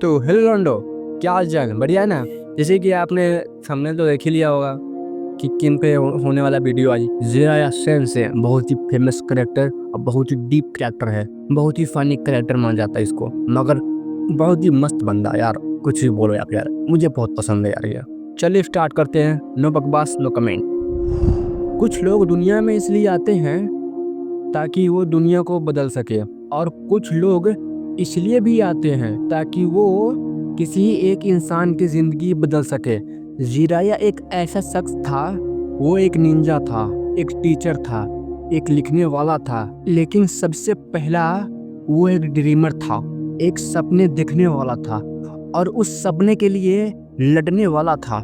तो हेलो रोंडो, क्या हाल चाल? बढ़िया है ना? जैसे कि आपने सामने तो देख ही लिया होगा कि किन पे होने वाला वीडियो आज। जिराया सेंस है, बहुत ही फेमस करेक्टर और बहुत ही डीप करेक्टर है, बहुत ही फनी करेक्टर माना जाता है इसको, मगर बहुत ही मस्त बंदा यार। कुछ भी बोलो यार, मुझे बहुत पसंद है यार ये। चलिए स्टार्ट करते हैं, नो बकवास नो कमेंट। कुछ लोग दुनिया में इसलिए आते हैं ताकि वो दुनिया को बदल सके, और कुछ लोग इसलिए भी आते हैं ताकि वो किसी एक इंसान की जिंदगी बदल सके। जिराया एक ऐसा शख्स था, वो एक निंजा था, एक टीचर था, एक लिखने वाला था, लेकिन सबसे पहला वो एक ड्रीमर था, एक सपने देखने वाला था, और उस सपने के लिए लड़ने वाला था।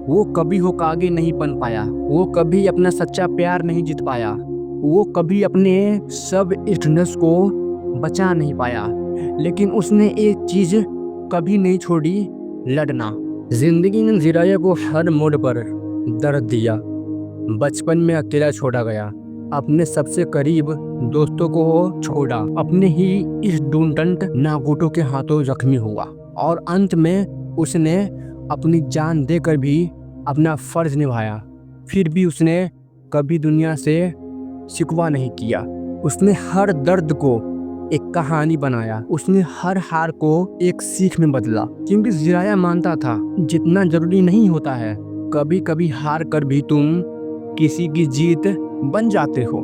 वो कभी होकागे नहीं बन पाया, वो कभी अपना सच्चा प्यार नहीं जीत पाया, वो कभी अपने सब स्टूडेंट्स को बचा नहीं पाया, लेकिन उसने एक चीज कभी नहीं छोड़ी, लड़ना। जिंदगी ने जिराया को हर मोड़ पर दर्द दिया। बचपन में अकेला छोड़ा गया, अपने सबसे करीब दोस्तों को छोड़ा, अपने ही स्टूडेंट नागुटो के हाथों जख्मी हुआ, और अंत में उसने अपनी जान देकर भी अपना फर्ज निभाया। फिर भी उसने कभी दुनिया से शिकवा नहीं किया। उसने हर दर्द को एक कहानी बनाया, उसने हर हार को एक सीख में बदला, क्योंकि जिराया मानता था जितना जरूरी नहीं होता है, कभी कभी हार कर भी तुम किसी की जीत बन जाते हो।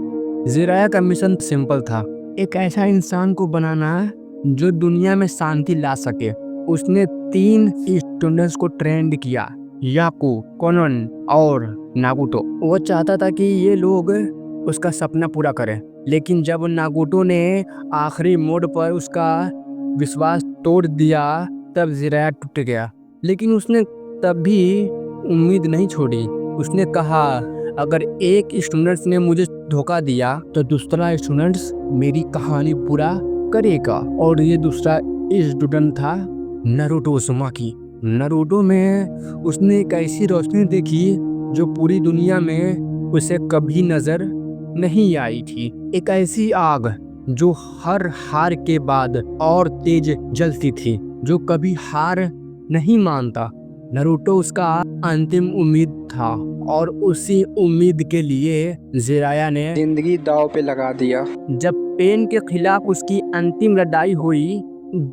जिराया का मिशन सिंपल था, एक ऐसा इंसान को बनाना जो दुनिया में शांति ला सके। उसने 3 स्टूडेंट्स को ट्रेंड किया, याकू, कोनन और नागुटो। वो चाहता था कि ये लोग उसका सपना पूरा करें, लेकिन जब नागुटो ने आखिरी मोड़ पर उसका विश्वास तोड़ दिया, तब जिराया टूट गया। लेकिन उसने तब भी उम्मीद नहीं छोड़ी। उसने कहा, अगर एक स्टूडेंट्स ने मुझे धोखा दिया तो दूसरा स्टूडेंट्स मेरी कहानी पूरा करेगा। और ये दूसरा स्टूडेंट था नारुतो उज़ुमाकी। नारुतो में उसने एक ऐसी रोशनी देखी जो पूरी दुनिया में उसे कभी नजर नहीं आई थी, एक ऐसी आग जो हर हार के बाद और तेज जलती थी, जो कभी हार नहीं मानता। नारुतो उसका अंतिम उम्मीद था, और उसी उम्मीद के लिए जिराया ने जिंदगी दांव पे लगा दिया। जब पेन के खिलाफ उसकी अंतिम लड़ाई हुई,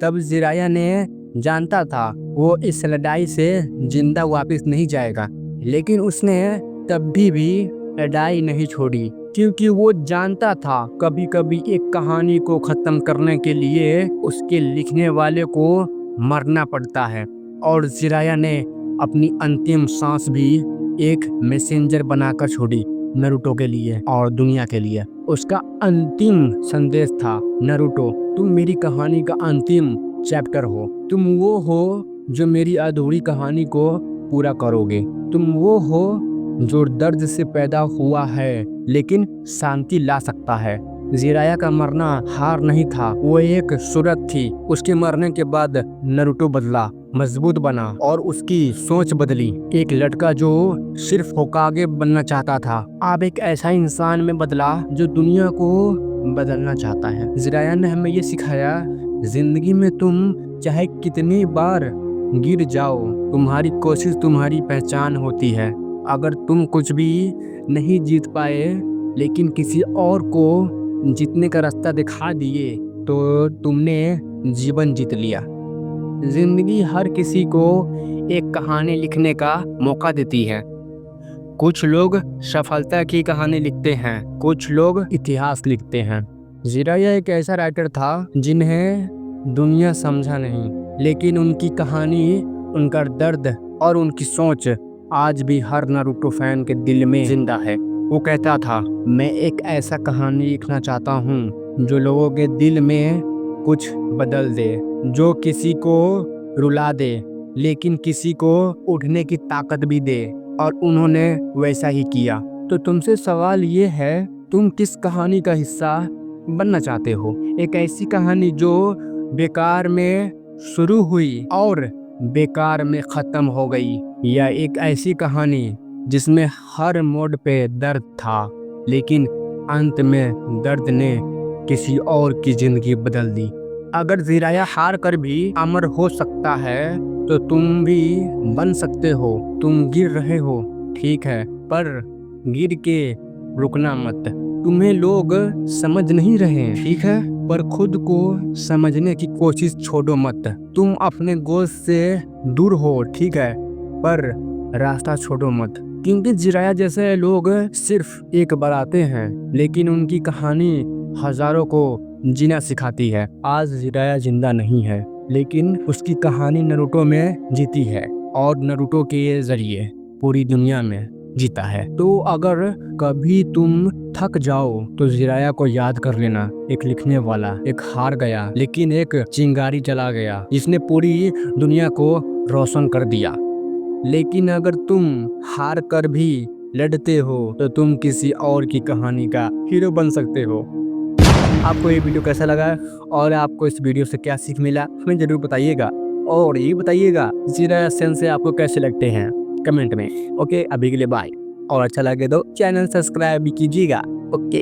तब जिराया ने जानता था वो इस लड़ाई से जिंदा वापस नहीं जाएगा, लेकिन उसने तब भी लड़ाई नहीं छोड़ी, क्योंकि वो जानता था कभी कभी एक कहानी को खत्म करने के लिए उसके लिखने वाले को मरना पड़ता है। और जिराया ने अपनी अंतिम सांस भी एक मैसेंजर बनाकर छोड़ी, नारुतो के लिए और दुनिया के लिए। उसका अंतिम संदेश था, नारुतो, तुम मेरी कहानी का अंतिम चैप्टर हो, तुम वो हो जो मेरी अधूरी कहानी को पूरा करोगे, तुम वो हो जो दर्द से पैदा हुआ है लेकिन शांति ला सकता है। जिराया का मरना हार नहीं था, वो एक सूरत थी। उसके मरने के बाद नारुतो बदला, मजबूत बना, और उसकी सोच बदली। एक लड़का जो सिर्फ होकागे बनना चाहता था, अब एक ऐसा इंसान में बदला जो दुनिया को बदलना चाहता है। जिराया ने हमें ये सिखाया, जिंदगी में तुम चाहे कितनी बार गिर जाओ, तुम्हारी कोशिश तुम्हारी पहचान होती है। अगर तुम कुछ भी नहीं जीत पाए, लेकिन किसी और को जीतने का रास्ता दिखा दिए, तो तुमने जीवन जीत लिया। जिंदगी हर किसी को एक कहानी लिखने का मौका देती है। कुछ लोग सफलता की कहानी लिखते हैं, कुछ लोग इतिहास लिखते हैं। जिराया एक ऐसा राइटर था जिन्हें दुनिया समझा नहीं, लेकिन उनकी कहानी, उनका दर्द और उनकी सोच आज भी हर नारुतो फैन के दिल में जिंदा है। वो कहता था, मैं एक ऐसा कहानी लिखना चाहता हूँ जो लोगों के दिल में कुछ बदल दे, जो किसी को रुला दे लेकिन किसी को उठने की ताकत भी दे। और उन्होंने वैसा ही किया। तो तुमसे सवाल ये है, तुम किस कहानी का हिस्सा बनना चाहते हो? एक ऐसी कहानी जो बेकार में शुरू हुई और बेकार में खत्म हो गई, या एक ऐसी कहानी जिसमें हर मोड़ पे दर्द था, लेकिन अंत में दर्द ने किसी और की जिंदगी बदल दी? अगर जिराया हार कर भी अमर हो सकता है तो तुम भी बन सकते हो। तुम गिर रहे हो, ठीक है, पर गिर के रुकना मत। तुम्हें लोग समझ नहीं रहे, ठीक है, पर खुद को समझने की कोशिश छोड़ो मत। तुम अपने गोल से दूर हो, ठीक है, पर रास्ता छोड़ो मत। क्योंकि जिराया जैसे लोग सिर्फ एक बार आते हैं, लेकिन उनकी कहानी हजारों को जीना सिखाती है। आज जिराया जिंदा नहीं है, लेकिन उसकी कहानी नारुतो में जीती है और नारुतो के जरिए पूरी दुनिया में जीता है। तो अगर कभी तुम थक जाओ तो जिराया को याद कर लेना। एक लिखने वाला, एक हार गया लेकिन एक चिंगारी चला गया, जिसने पूरी दुनिया को रोशन कर दिया। लेकिन अगर तुम हार कर भी लड़ते हो तो तुम किसी और की कहानी का हीरो बन सकते हो। आपको ये वीडियो कैसा लगा और आपको इस वीडियो से क्या सीख मिला हमें जरूर बताइएगा। और ये बताइएगा जिराया सेंसेई आपको कैसे लगते हैं कमेंट में। ओके, अभी के लिए बाय। और अच्छा लगे तो चैनल सब्सक्राइब भी कीजिएगा। ओके।